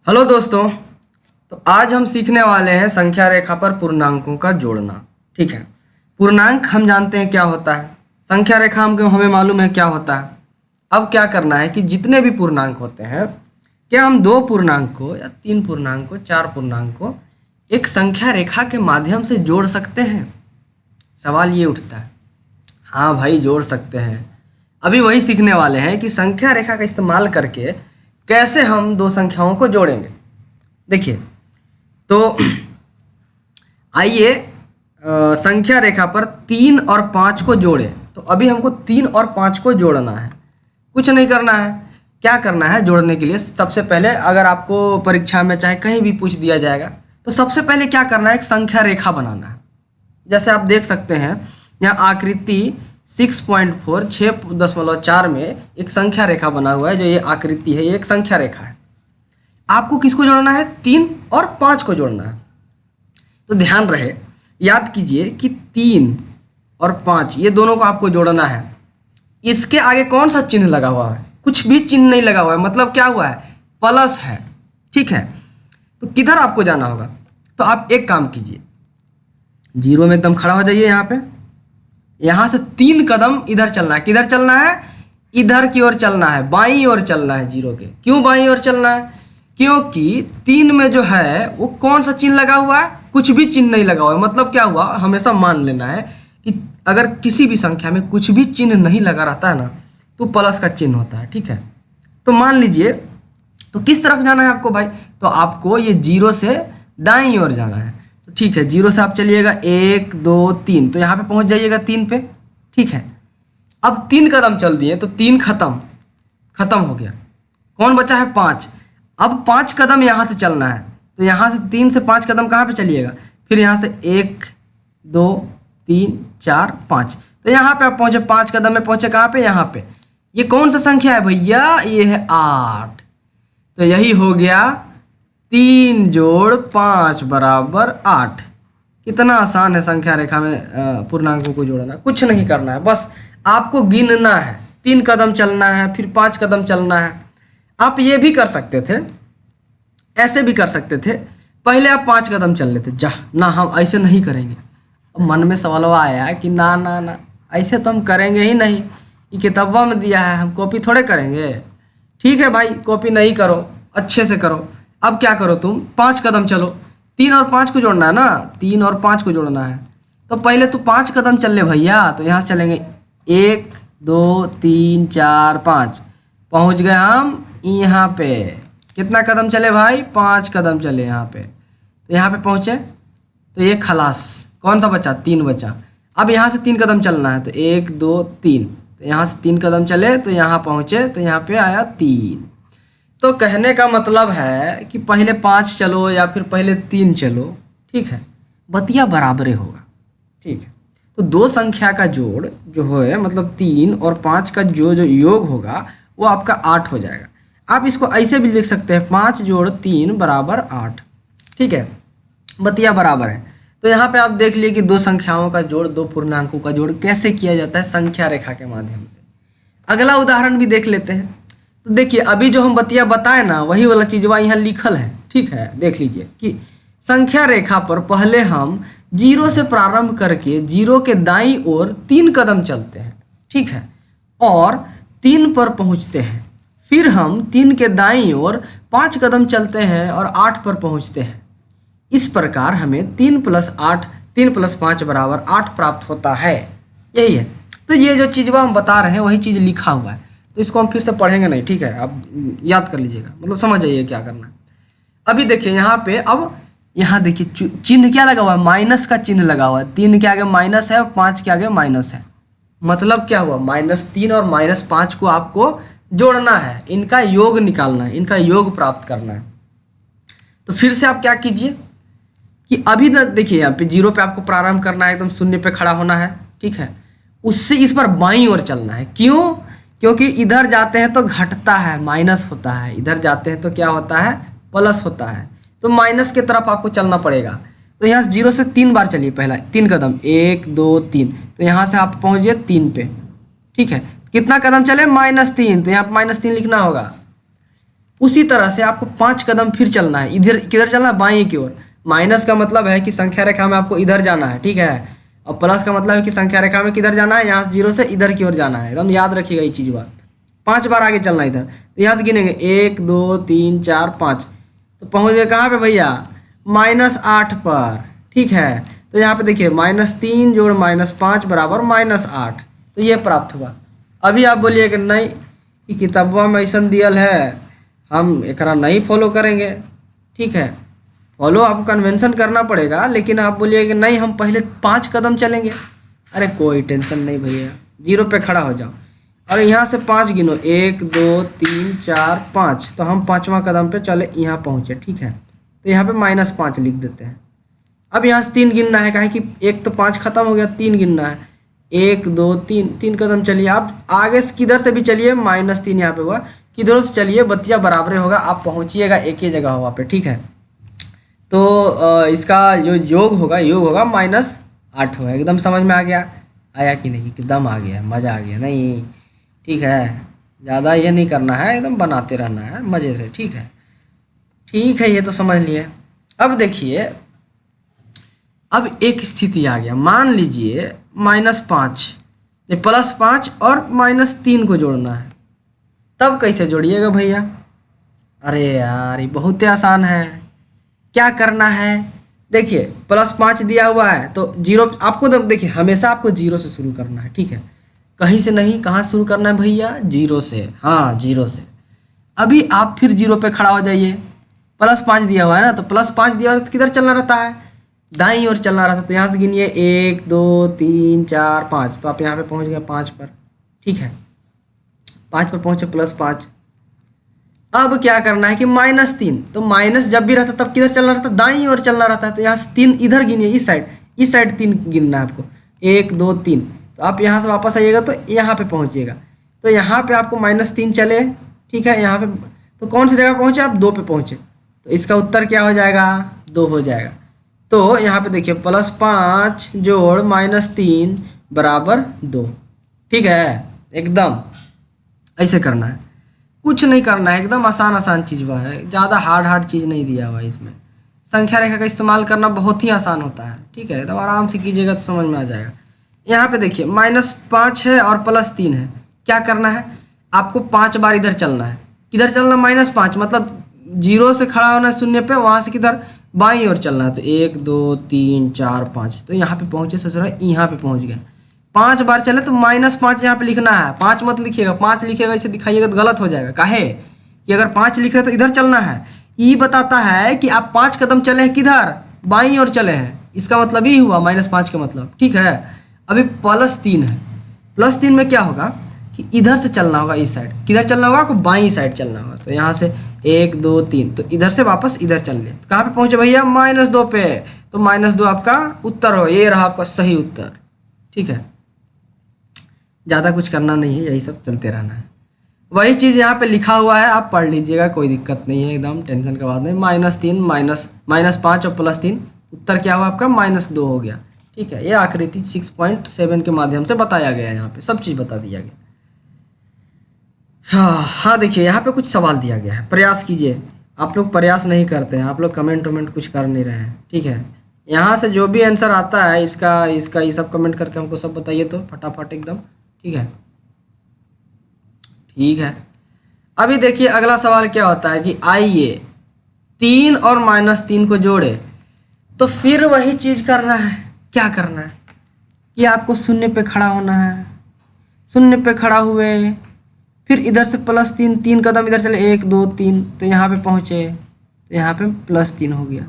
Hello दोस्तों। तो आज हम सीखने वाले हैं संख्या रेखा पर पूर्णांकों का जोड़ना। ठीक है, पूर्णांक हम जानते हैं क्या होता है, संख्या रेखा हमें मालूम है क्या होता है। अब क्या करना है कि जितने भी पूर्णांक होते हैं, क्या हम दो पूर्णांक को या तीन पूर्णांक को, चार पूर्णांक को एक संख्या रेखा के माध्यम से जोड़ सकते हैं? सवाल ये उठता है। हाँ भाई, जोड़ सकते हैं। अभी वही सीखने वाले हैं कि संख्या रेखा का इस्तेमाल करके कैसे हम दो संख्याओं को जोड़ेंगे। देखिए, तो आइए संख्या रेखा पर 3 और 5 को जोड़ें। तो अभी हमको 3 और 5 को जोड़ना है, कुछ नहीं करना है। क्या करना है जोड़ने के लिए? सबसे पहले, अगर आपको परीक्षा में चाहे कहीं भी पूछ दिया जाएगा, तो सबसे पहले क्या करना है, एक संख्या रेखा बनाना है। जैसे आप देख सकते हैं यहाँ आकृति 6.4 6.4 में एक संख्या रेखा बना हुआ है। जो ये आकृति है, ये एक संख्या रेखा है। आपको किसको जोड़ना है? 3 और 5 को जोड़ना है। तो ध्यान रहे, याद कीजिए कि 3 और 5 ये दोनों को आपको जोड़ना है। इसके आगे कौन सा चिन्ह लगा हुआ है? कुछ भी चिन्ह नहीं लगा हुआ है, मतलब क्या हुआ है? प्लस है। ठीक है, तो किधर आपको जाना होगा? तो आप एक काम कीजिए, जीरो में एकदम खड़ा हो जाइए। यहाँ से 3 कदम इधर चलना है। किधर चलना है? इधर की ओर चलना है, बाईं ओर चलना है जीरो के। क्यों बाईं ओर चलना है? क्योंकि 3 में जो है वो कौन सा चिन्ह लगा हुआ है? कुछ भी चिन्ह नहीं लगा हुआ है। मतलब क्या हुआ, हमेशा मान लेना है कि अगर किसी भी संख्या में कुछ भी चिन्ह नहीं लगा रहता है ना, तो प्लस का चिन्ह होता है। ठीक है, तो मान लीजिए, तो किस तरफ जाना है आपको भाई? तो आपको ये जीरो से दाईं ओर जाना है। तो ठीक है, जीरो से आप चलिएगा 1 2 3, तो यहाँ पे पहुँच जाइएगा 3 पे। ठीक है, अब 3 कदम चल दिए तो 3 खत्म हो गया। कौन बचा है? 5। अब 5 कदम यहाँ से चलना है। तो यहाँ से 3 से 5 कदम कहाँ पे चलिएगा? फिर यहाँ से 1 2 3 4 5, तो यहाँ पे आप पहुँचे। 5 कदम में पहुँचे कहाँ पे? यहाँ पे। ये कौन सा संख्या है भैया? ये है 8। तो यही हो गया 3 जोड़ 5 बराबर 8। कितना आसान है संख्या रेखा में पूर्णांकों को जोड़ना। कुछ नहीं करना है, बस आपको गिनना है। 3 कदम चलना है, फिर 5 कदम चलना है। आप ये भी कर सकते थे, ऐसे भी कर सकते थे। पहले आप 5 कदम चल लेते। ना, हम ऐसे नहीं करेंगे। अब मन में सवाल आया कि ना ना ना, ऐसे तो हम करेंगे ही नहीं। ये किताबा में दिया है, हम कॉपी थोड़े करेंगे। ठीक है भाई, कॉपी नहीं करो, अच्छे से करो। अब क्या करो, तुम 5 कदम चलो। 3 और 5 को जोड़ना है ना, 3 और 5 को जोड़ना है। तो पहले तो 5 कदम चल ले भैया। तो यहाँ से चलेंगे 1 2 3 4 5, पहुँच गए हम यहाँ पे। कितना कदम चले भाई? 5 कदम चले यहाँ पे। तो यहाँ पे पहुँचे, तो ये खलास। कौन सा बचा? 3 बचा। अब यहाँ से 3 कदम चलना है। तो 1 2 3, तो यहाँ से 3 कदम चले तो यहाँ पहुँचे, तो यहाँ पे आया 3। तो कहने का मतलब है कि पहले 5 चलो या फिर पहले 3 चलो, ठीक है, बतिया बराबरे होगा। ठीक है, तो दो संख्या का जोड़ जो है, मतलब 3 और 5 का जो योग होगा वो आपका 8 हो जाएगा। आप इसको ऐसे भी लिख सकते हैं, 5 जोड़ 3 बराबर 8। ठीक है, बतिया बराबर है। तो यहाँ पे आप देख लिए कि दो संख्याओं का जोड़, दो पूर्णांकों का जोड़ कैसे किया जाता है संख्या रेखा के माध्यम से। अगला उदाहरण भी देख लेते हैं। तो देखिए, अभी जो हम बतिया बताए ना, वही वाला चीज़वा यहाँ लिखल है। ठीक है, देख लीजिए कि संख्या रेखा पर पहले हम जीरो से प्रारंभ करके जीरो के दाईं ओर 3 कदम चलते हैं। ठीक है, और 3 पर पहुँचते हैं। फिर हम 3 के दाईं ओर 5 कदम चलते हैं और 8 पर पहुँचते हैं। इस प्रकार हमें 3 + 8 3 + 5 बराबर 8 प्राप्त होता है। यही है। तो ये जो चीज़वा हम बता रहे हैं वही चीज़ लिखा हुआ है। तो इसको हम फिर से पढ़ेंगे नहीं। ठीक है, आप याद कर लीजिएगा, मतलब समझ जाइए क्या करना है। अभी देखिए यहाँ पे, अब यहाँ देखिए चिन्ह क्या लगा हुआ है? माइनस का चिन्ह लगा हुआ है। 3 के आगे माइनस है और 5 के आगे माइनस है। मतलब क्या हुआ? -3 और -5 को आपको जोड़ना है, इनका योग निकालना है, इनका योग प्राप्त करना है। तो फिर से आप क्या कीजिए कि अभी ना देखिए, यहाँ पे जीरो पे आपको प्रारंभ करना है, एकदम शून्य पे खड़ा होना है। ठीक है, उससे इस पर बाईं ओर चलना है। क्यों? क्योंकि इधर जाते हैं तो घटता है, माइनस होता है। इधर जाते हैं तो क्या होता है? प्लस होता है। तो माइनस की तरफ आपको चलना पड़ेगा। तो यहाँ से 0 से 3 बार चलिए। पहला 3 कदम, 1 2 3, तो यहाँ से आप पहुँच गए 3 पे। ठीक है, कितना कदम चले? -3, तो यहाँ पर -3 लिखना होगा। उसी तरह से आपको 5 कदम फिर चलना है। इधर किधर चलना है? बाईं की ओर। माइनस का मतलब है कि संख्या रेखा में आपको इधर जाना है, ठीक है। और प्लस का मतलब है कि संख्या रेखा में किधर जाना है? यहाँ से 0 से इधर की ओर जाना है। एकदम याद रखिएगा ये चीज़ बात। 5 बार आगे चलना है इधर। तो यहाँ से गिनेंगे 1 2 3 4 5, तो पहुँच गए कहाँ पे भैया? -8 पर, ठीक है। तो यहाँ पे देखिए -3 जोड़ -5 बराबर -8, तो ये प्राप्त हुआ। अभी आप बोलिए कि नहीं, कि किताबवा में ऐसा दियल है, हम एकरा नहीं फॉलो करेंगे, ठीक है। फॉलो आपको कन्वेंशन करना पड़ेगा, लेकिन आप बोलिए कि नहीं हम पहले 5 कदम चलेंगे। अरे कोई टेंशन नहीं भैया, 0 पे खड़ा हो जाओ और यहाँ से 5 गिनो, 1 2 3 4 5, तो हम 5वां कदम पे चले, यहाँ पहुँचे, ठीक है। तो यहाँ पे -5 लिख देते हैं। अब यहाँ से 3 गिनना है, काहे कि एक तो 5 खत्म हो गया, 3 गिनना है। 1 2 3, 3 कदम चलिए। आप आगे से किधर से भी चलिए, -3 यहाँ पे हुआ, किधर से चलिए बतिया बराबर होगा, आप पहुँचिएगा एक ही जगह वहाँ पे, ठीक है। तो इसका जो योग होगा -8 होगा। एकदम समझ में आ गया? आया कि नहीं? एकदम आ गया, मज़ा आ गया नहीं? ठीक है, ज़्यादा ये नहीं करना है, एकदम बनाते रहना है मज़े से, ठीक है। ठीक है, ये तो समझ लिए। अब देखिए, अब एक स्थिति आ गया, मान लीजिए -5 +5 और -3 को जोड़ना है, तब कैसे जोड़िएगा भैया? अरे यार ये बहुत ही आसान है। क्या करना है? देखिए +5 दिया हुआ है तो 0 आपको, तो देखिए हमेशा आपको 0 से शुरू करना है, ठीक है। कहीं से नहीं, कहाँ शुरू करना है भैया? 0 से। हाँ 0 से। अभी आप फिर 0 पे खड़ा हो जाइए। +5 दिया हुआ है ना, तो +5 दिया हुआ है तो किधर चलना रहता है? दाईं ओर चलना रहता है। तो यहाँ से गिनिए 1 2 3 4 5, तो आप यहाँ पे पहुँच गए 5 पर, ठीक है। 5 पर पहुँचे, +5। अब क्या करना है कि -3, तो माइनस जब भी रहता तब किधर चलना रहता है? दाईं ओर चलना रहता है। तो यहाँ से 3 इधर गिनिए, इस साइड 3 गिनना है आपको, 1 2 3। तो आप यहाँ से वापस आइएगा तो यहाँ पे पहुँचिएगा। तो यहाँ पे आपको -3 चले, ठीक है। यहाँ पे तो कौन सी जगह पहुँचे आप? 2 पे पहुँचे, तो इसका उत्तर क्या हो जाएगा? 2 हो जाएगा। तो यहाँ पे देखिए +5 जोड़ -3 बराबर 2, ठीक है। एकदम ऐसे करना है, कुछ नहीं करना है, एकदम आसान चीज़ वह है, ज़्यादा हार्ड चीज़ नहीं दिया हुआ है इसमें। संख्या रेखा का इस्तेमाल करना बहुत ही आसान होता है, ठीक है। एकदम आराम से कीजिएगा तो समझ में आ जाएगा। यहाँ पे देखिए -5 है और +3 है। क्या करना है? आपको 5 बार इधर चलना है। किधर चलना? -5 मतलब 0 से खड़ा होना है शून्य पे, वहाँ से किधर? बाईं ओर चलना है। तो 1 2 3 4 5, तो यहाँ पे पहुँचे ससुरा, यहाँ पे पहुँच गए। 5 बार चले तो -5 यहाँ पे लिखना है। 5 मत लिखिएगा, 5 लिखिएगा इसे दिखाइएगा तो गलत हो जाएगा। काहे कि अगर 5 लिख रहे तो इधर चलना है। ये बताता है कि आप 5 कदम चले हैं, किधर? बाईं ओर चले हैं। इसका मतलब ही हुआ -5 का मतलब, ठीक है। अभी +3 है। +3 में क्या होगा कि इधर से चलना होगा, इस साइड। किधर चलना होगा? आपको बाईं साइड चलना होगा। तो यहाँ से 1 2 3, तो इधर से वापस इधर चल ले। तो कहाँ पे पहुँचे भैया? -2 पे। तो -2 आपका उत्तर हो, ये रहा आपका सही उत्तर, ठीक है। ज़्यादा कुछ करना नहीं है, यही सब चलते रहना है। वही चीज़ यहाँ पे लिखा हुआ है, आप पढ़ लीजिएगा, कोई दिक्कत नहीं है, एकदम टेंशन का बात नहीं। -3 -5 और +3, उत्तर क्या हुआ आपका? -2 हो गया, ठीक है। ये आकृति 6.7 के माध्यम से बताया गया है, यहाँ पे सब चीज़ बता दिया गया। हाँ देखिए यहाँ पे कुछ सवाल दिया गया है, प्रयास कीजिए। आप लोग प्रयास नहीं करते हैं, आप लोग कमेंट कुछ कर नहीं रहे हैं, ठीक है। यहाँ से जो भी आंसर आता है इसका ये सब कमेंट करके हमको सब बताइए तो फटाफट एकदम, ठीक है। ठीक है, अभी देखिए अगला सवाल क्या होता है कि आइए 3 और -3 को जोड़े, तो फिर वही चीज़ करना है। क्या करना है कि आपको शून्य पे खड़ा होना है। शून्य पे खड़ा हुए, फिर इधर से +3, 3 कदम इधर चले, 1 2 3, तो यहाँ पे पहुँचे, तो यहाँ पे +3 हो गया।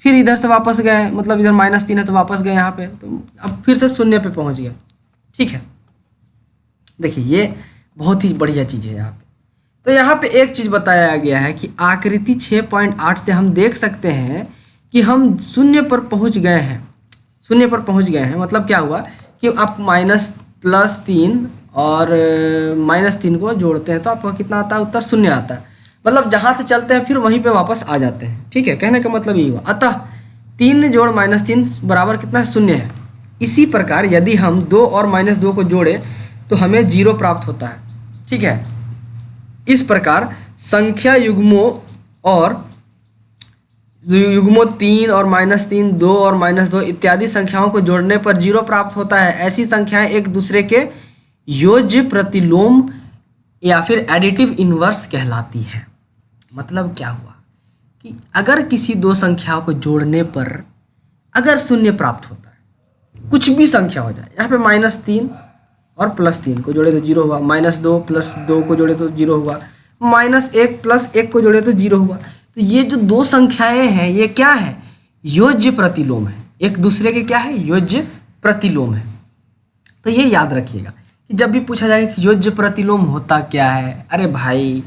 फिर इधर से वापस गए, मतलब इधर -3 है तो वापस गए यहाँ पे, तो अब फिर से शून्य पे पहुँच गया, ठीक है। देखिए ये बहुत ही बढ़िया चीज़ है यहाँ पे। तो यहाँ पे एक चीज़ बताया गया है कि आकृति 6.8 से हम देख सकते हैं कि हम शून्य पर पहुँच गए हैं। शून्य पर पहुँच गए हैं मतलब क्या हुआ कि आप -+3 और -3 को जोड़ते हैं तो आपको कितना आता है? उत्तर 0 आता है। मतलब जहाँ से चलते हैं फिर वहीं पे वापस आ जाते हैं, ठीक है। कहने का मतलब यही हुआ। अतः 3 जोड़ -3 बराबर कितना है? 0 है। इसी प्रकार यदि हम 2 और -2 को जोड़े तो हमें 0 प्राप्त होता है, ठीक है। इस प्रकार संख्या युग्मों और युग्मों 3 और -3, 2 और -2 इत्यादि संख्याओं को जोड़ने पर 0 प्राप्त होता है। ऐसी संख्याएं एक दूसरे के योज्य प्रतिलोम या फिर एडिटिव इन्वर्स कहलाती है। मतलब क्या हुआ कि अगर किसी दो संख्याओं को जोड़ने पर अगर शून्य प्राप्त होता है, कुछ भी संख्या हो जाए, यहाँ पे -3 और +3 को जोड़े तो 0 हुआ, -2 + 2 को जोड़े तो 0 हुआ, -1 + 1 को जोड़े तो 0 हुआ। तो ये जो दो संख्याएं हैं ये क्या है? योज्य प्रतिलोम है, एक दूसरे के क्या है? योज्य प्रतिलोम है। तो ये याद रखिएगा कि जब भी पूछा जाए कि योज्य प्रतिलोम होता क्या है, अरे भाई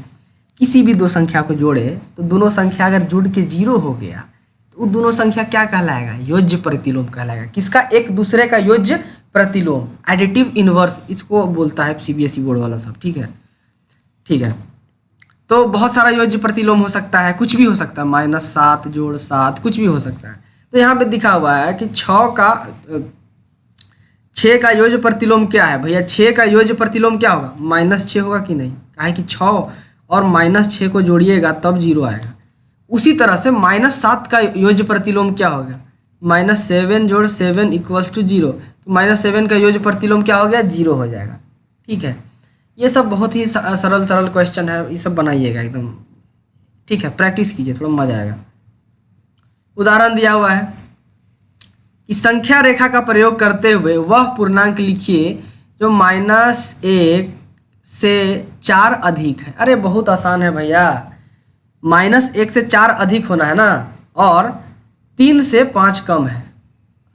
किसी भी दो संख्या को जोड़े तो दोनों संख्या अगर जुड़ के 0 हो गया तो वो दोनों संख्या क्या कहलाएगा? योज्य प्रतिलोम कहलाएगा। किसका? एक दूसरे का योज्य प्रतिलोम, एडिटिव इनवर्स इसको बोलता है सीबीएसई बोर्ड वाला सब। ठीक है, ठीक है। तो बहुत सारा योज्य प्रतिलोम हो सकता है, कुछ भी हो सकता है, -7 + 7 कुछ भी हो सकता है। तो यहाँ पे दिखा हुआ है कि 6 का योज्य प्रतिलोम क्या है भैया? 6 का योज्य प्रतिलोम क्या होगा? -6 होगा कि नहीं? काहे कि 6 और -6 को जोड़िएगा तब 0 आएगा। उसी तरह से -7 का योज्य प्रतिलोम क्या होगा? -7 + 7 = 0। तो -7 का योज्य प्रतिलोम क्या हो गया? 0 हो जाएगा। ठीक है, ये सब बहुत ही सरल सरल क्वेश्चन है, ये सब बनाइएगा एकदम। ठीक है, प्रैक्टिस कीजिए, थोड़ा मजा आएगा। उदाहरण दिया हुआ है कि संख्या रेखा का प्रयोग करते हुए वह पूर्णांक लिखिए जो -1 से 4 अधिक है। अरे बहुत आसान है भैया, -1 से 4 अधिक होना है ना, और 3 से 5 कम है।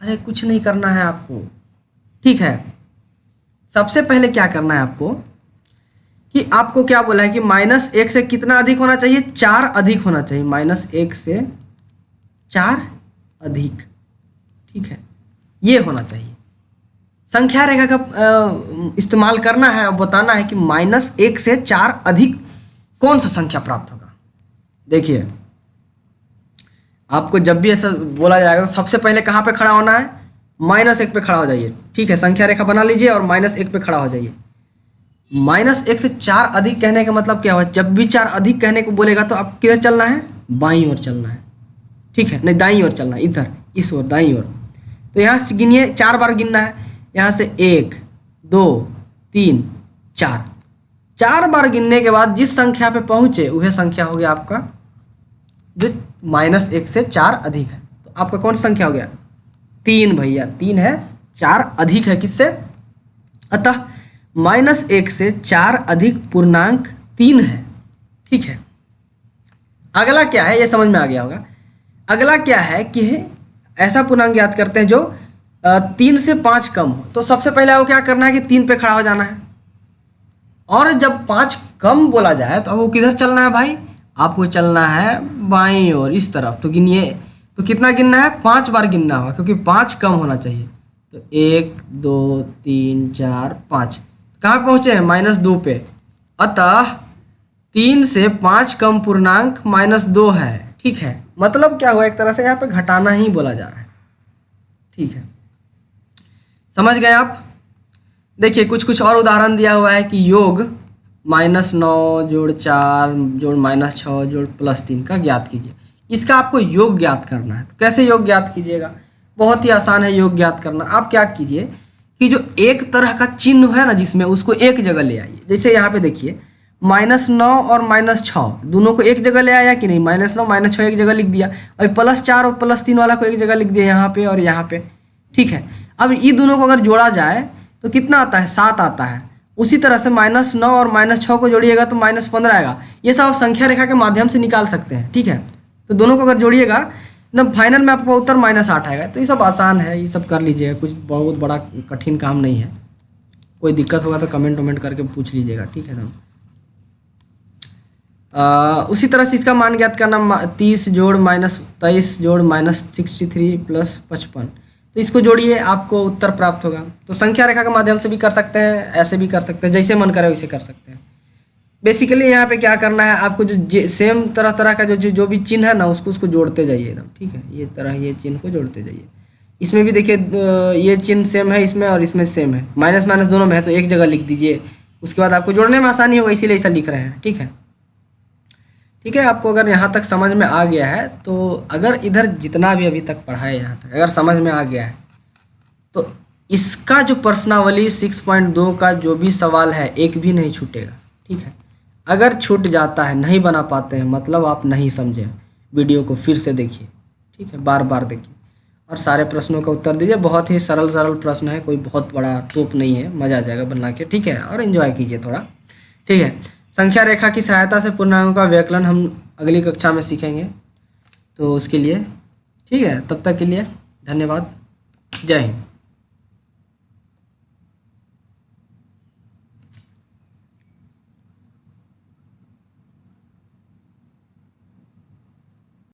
अरे कुछ नहीं करना है आपको। ठीक है, सबसे पहले क्या करना है आपको कि आपको क्या बोला है कि -1 से कितना अधिक होना चाहिए? 4 अधिक होना चाहिए। -1 से 4 अधिक, ठीक है, ये होना चाहिए। संख्या रेखा का इस्तेमाल करना है और बताना है कि -1 से 4 अधिक कौन सा संख्या प्राप्त होगा। देखिए, आपको जब भी ऐसा बोला जाएगा तो सबसे पहले कहाँ पे खड़ा होना है? -1 पे खड़ा हो जाइए। ठीक है, संख्या रेखा बना लीजिए और -1 पे खड़ा हो जाइए। -1 से 4 अधिक कहने का मतलब क्या हुआ? जब भी 4 अधिक कहने को बोलेगा तो आप किधर चलना है? बाईं ओर चलना है। ठीक है, नहीं दाईं ओर चलना है, इधर इस ओर, दाईं ओर। तो यहाँ से गिनिए, 4 बार गिनना है। यहाँ से 1 2 3 4, 4 बार गिनने के बाद जिस संख्या पे पहुँचे वह संख्या हो गया आपका जो -1 से 4 अधिक है। तो आपका कौन सा संख्या हो गया? 3 भैया, 3 है, 4 अधिक है किससे? अतः -1 से 4 अधिक पूर्णांक 3 है। ठीक है, अगला क्या है ये समझ में आ गया होगा। अगला क्या है कि ऐसा पूर्णांक याद करते हैं जो 3 से 5 कम हो। तो सबसे पहले आपको क्या करना है कि 3 पे खड़ा हो जाना है, और जब 5 कम बोला जाए तो आपको किधर चलना है भाई? आपको चलना है बाईं ओर, इस तरफ। तो गिनिए, तो कितना गिनना है? 5 बार गिनना होगा क्योंकि 5 कम होना चाहिए। तो 1 2 3 4 5, कहाँ पहुँचे हैं? -2 पे। अतः 3 से 5 कम पूर्णांक -2 है। ठीक है, मतलब क्या हुआ? एक तरह से यहाँ पे घटाना ही बोला जा रहा है। ठीक है, समझ गए आप? देखिए, कुछ कुछ और उदाहरण दिया हुआ है कि योग -9 + 4 + -6 +3 का ज्ञात कीजिए। इसका आपको योग ज्ञात करना है। तो कैसे योग ज्ञात कीजिएगा? बहुत ही आसान है योग ज्ञात करना। आप क्या कीजिए कि जो एक तरह का चिन्ह है ना जिसमें, उसको एक जगह ले आइए। जैसे यहाँ पे देखिए, -9 और -6 दोनों को एक जगह ले आया कि नहीं? -9 -6 एक जगह लिख दिया, और +4 और +3 वाला को एक जगह लिख दिया यहाँ पे और यहाँ पे। ठीक है, अब ये दोनों को अगर जोड़ा जाए तो कितना आता है? 7 आता है। उसी तरह से -9 और -6 को जोड़िएगा तो -15 आएगा। ये सब आप संख्या रेखा के माध्यम से निकाल सकते हैं। ठीक है, तो दोनों को अगर जोड़िएगा एकदम फाइनल में आपका उत्तर -8 आएगा। तो ये सब आसान है, ये सब कर लीजिएगा, कुछ बहुत बड़ा कठिन काम नहीं है। कोई दिक्कत होगा तो कमेंट करके पूछ लीजिएगा। ठीक है साहब। उसी तरह से इसका मान ज्ञात करना, 30 जोड़ -23 जोड़ -63 + 55। तो इसको जोड़िए, आपको उत्तर प्राप्त होगा। तो संख्या रेखा के माध्यम से भी कर सकते हैं, ऐसे भी कर सकते हैं, जैसे मन करे वैसे कर सकते हैं। बेसिकली यहाँ पे क्या करना है आपको, जो सेम तरह तरह का जो भी चिन्ह है ना उसको जोड़ते जाइए एकदम। ठीक है, ये तरह ये चिन्ह को जोड़ते जाइए। इसमें भी देखिए ये चिन्ह सेम है इसमें और इसमें सेम है, माइनस माइनस दोनों में है, तो एक जगह लिख दीजिए। उसके बाद आपको जोड़ने में आसानी होगा, इसीलिए ऐसा लिख रहे हैं। ठीक है, ठीक है, आपको अगर यहाँ तक समझ में आ गया है तो अगर इधर जितना भी अभी तक पढ़ा है यहाँ तक अगर समझ में आ गया है तो इसका जो प्रश्नावली 6.2 का जो भी सवाल है एक भी नहीं छूटेगा। ठीक है, अगर छूट जाता है, नहीं बना पाते हैं, मतलब आप नहीं समझे। वीडियो को फिर से देखिए, ठीक है, बार बार देखिए और सारे प्रश्नों का उत्तर दीजिए। बहुत ही सरल सरल प्रश्न है, कोई बहुत बड़ा तोप नहीं है, मज़ा आ जाएगा बना के। ठीक है, और एंजॉय कीजिए थोड़ा। ठीक है, संख्या रेखा की सहायता से पूर्णांकों का व्यकलन हम अगली कक्षा में सीखेंगे, तो उसके लिए ठीक है, तब तक के लिए धन्यवाद। जय हिंद।